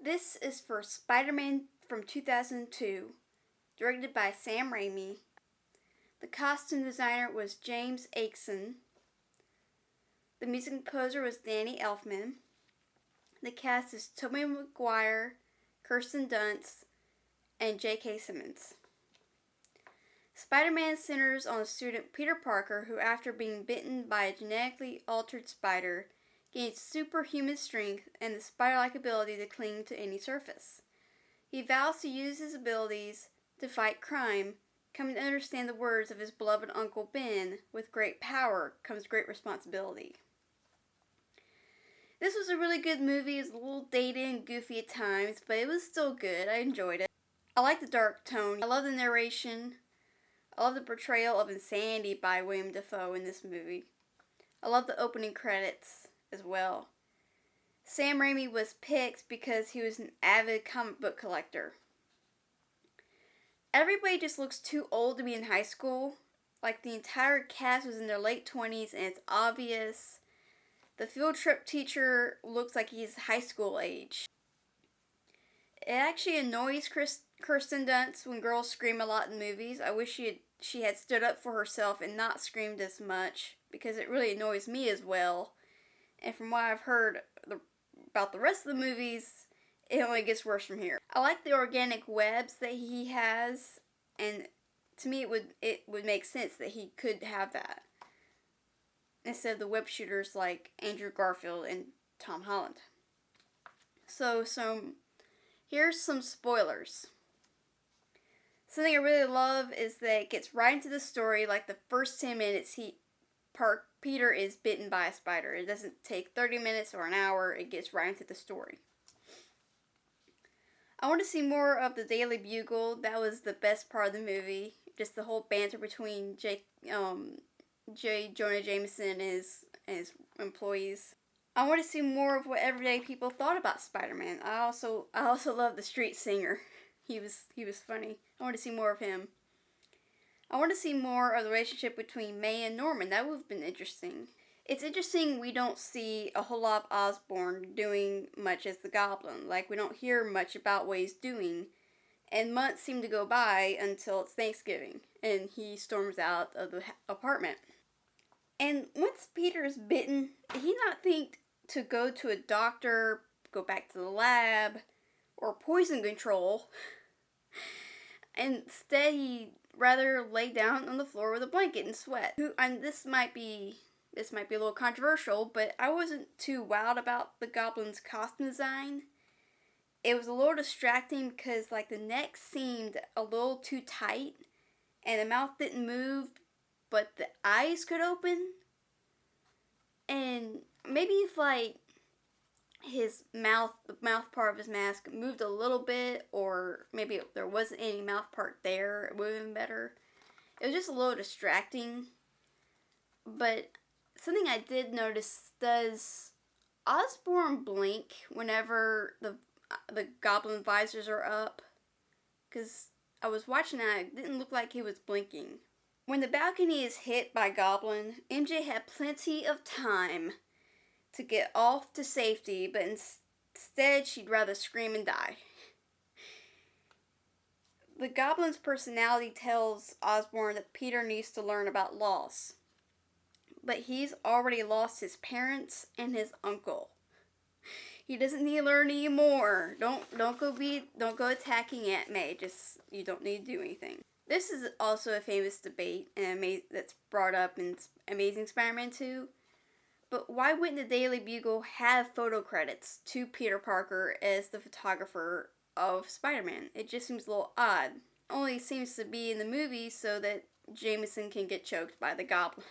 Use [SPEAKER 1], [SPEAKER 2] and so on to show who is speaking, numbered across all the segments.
[SPEAKER 1] This is for Spider-Man from 2002, directed by Sam Raimi. The costume designer was James Acheson. The music composer was Danny Elfman. The cast is Tobey Maguire, Kirsten Dunst, and J.K.Simmons. Spider-Man centers on student Peter Parker, who after being bitten by a genetically altered spider, gains superhuman strength and the spider-like ability to cling to any surface. He vows to use his abilities to fight crime, coming to understand the words of his beloved Uncle Ben, with great power comes great responsibility. This was a really good movie. It was a little dated and goofy at times, but it was still good. I enjoyed it. I like the dark tone. I love the narration. I love the portrayal of insanity by Willem Dafoe in this movie. I love the opening credits as well. Sam Raimi was picked because he was an avid comic book collector. Everybody just looks too old to be in high school. Like, the entire cast was in their late 20s, and it's obvious. The field trip teacher looks like he's high school age. It actually annoys Kirsten Dunst when girls scream a lot in movies. I wish she had stood up for herself and not screamed as much, because it really annoys me as well. And from what I've heard about the rest of the movies, it only gets worse from here. I like the organic webs that he has, and to me it would make sense that he could have that, instead of the web shooters like Andrew Garfield and Tom Holland. So here's some spoilers. Something I really love is that it gets right into the story. Like, the first 10 minutes, Peter is bitten by a spider. It doesn't take 30 minutes or an hour. It gets right into the story. I want to see more of the Daily Bugle. That was the best part of the movie. Just the whole banter between J. Jonah Jameson and his employees. I want to see more of what everyday people thought about Spider-Man. I also love the street singer. He was funny. I want to see more of him. I want to see more of the relationship between May and Norman. That would have been interesting. It's interesting we don't see a whole lot of Osborn doing much as the Goblin. Like, we don't hear much about what he's doing. And months seem to go by until it's Thanksgiving, and he storms out of the apartment. And once Peter is bitten, did he not think to go to a doctor, go back to the lab, or poison control? Instead, he rather lay down on the floor with a blanket and sweat. And this might be a little controversial, but I wasn't too wowed about the Goblin's costume design. It was a little distracting because, like, the neck seemed a little too tight, and the mouth didn't move, but the eyes could open. And maybe if, like, the mouth part of his mask moved a little bit, or maybe if there wasn't any mouth part there, it would have been better. It was just a little distracting. But something I did notice, does Osborn blink whenever the Goblin visors are up? Because I was watching that, it didn't look like he was blinking. When the balcony is hit by Goblin, MJ had plenty of time to get off to safety, but instead she'd rather scream and die. The Goblin's personality tells Osborn that Peter needs to learn about loss, but he's already lost his parents and his uncle. He doesn't need to learn anymore. Don't go attacking Aunt May. You don't need to do anything. This is also a famous debate that's brought up in Amazing Spider-Man 2. But why wouldn't the Daily Bugle have photo credits to Peter Parker as the photographer of Spider-Man? It just seems a little odd. It only seems to be in the movie so that Jameson can get choked by the Goblin.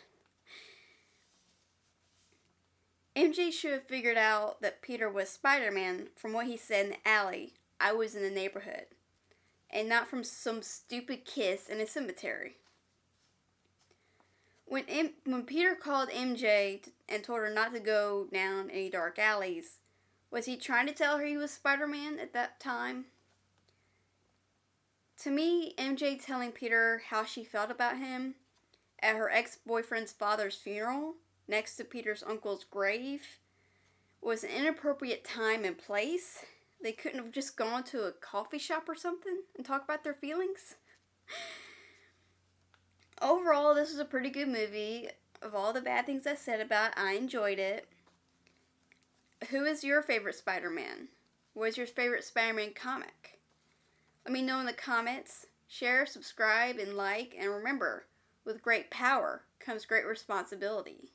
[SPEAKER 1] MJ should have figured out that Peter was Spider-Man from what he said in the alley, "I was in the neighborhood," and not from some stupid kiss in a cemetery. When Peter called MJ and told her not to go down any dark alleys, was he trying to tell her he was Spider-Man at that time? To me, MJ telling Peter how she felt about him at her ex-boyfriend's father's funeral next to Peter's uncle's grave was an inappropriate time and place, They couldn't have just gone to a coffee shop or something and talk about their feelings? Overall, this was a pretty good movie. Of all the bad things I said about it, I enjoyed it. Who is your favorite Spider-Man? What is your favorite Spider-Man comic? Let me know in the comments. Share, subscribe, and like. And remember, with great power comes great responsibility.